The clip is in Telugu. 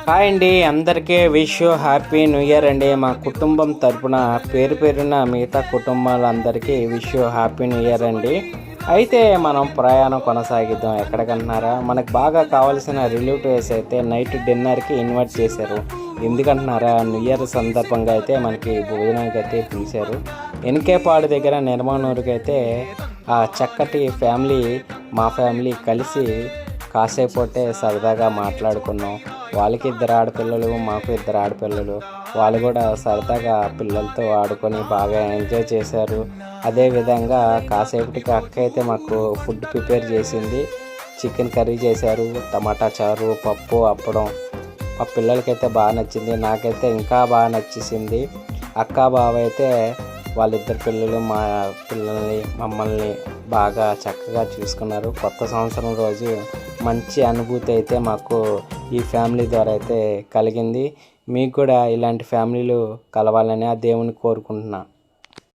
హాయ్ అండి, అందరికీ విష్ హ్యాపీ న్యూ ఇయర్ అండి. మా కుటుంబం తరపున పేరున మిగతా కుటుంబాలందరికీ విష్ హ్యాపీ న్యూ ఇయర్ అండి. అయితే మనం ప్రయాణం కొనసాగిద్దాం. ఎక్కడికంటున్నారా, మనకు బాగా కావాల్సిన రిలేటివ్స్ అయితే నైట్ డిన్నర్కి ఇన్వైట్ చేశారు. ఎందుకంటున్నారా, న్యూ ఇయర్ సందర్భంగా అయితే మనకి భోజనానికి అయితే పిలిచారు. ఎన్కేపాడు దగ్గర నిర్మాణూరుకి అయితే ఆ చక్కటి ఫ్యామిలీ, మా ఫ్యామిలీ కలిసి కాసేపు సరదాగా మాట్లాడుకున్నాం. వాళ్ళకి 2 ఆడపిల్లలు, మాకు 2 ఆడపిల్లలు. వాళ్ళు కూడా సరదాగా పిల్లలతో ఆడుకొని బాగా ఎంజాయ్ చేశారు. అదేవిధంగా కాసేపటికి అక్క అయితే మాకు ఫుడ్ ప్రిపేర్ చేసింది. చికెన్ కర్రీ చేశారు, టమాటా చారు, పప్పు, అప్పడం. మా పిల్లలకైతే బాగా నచ్చింది, నాకైతే ఇంకా బాగా నచ్చేసింది. అక్క బావ అయితే వాళ్ళిద్దరు పిల్లలు మా పిల్లల్ని, మమ్మల్ని బాగా చక్కగా చూసుకున్నారు. కొత్త సంవత్సరం రోజు మంచి అనుభూతి అయితే మాకు ఈ ఫ్యామిలీ ద్వారా అయితే కలిగింది. మీకు కూడా ఇలాంటి ఫ్యామిలీలు కలవాలని ఆ దేవుని కోరుకుంటున్నా.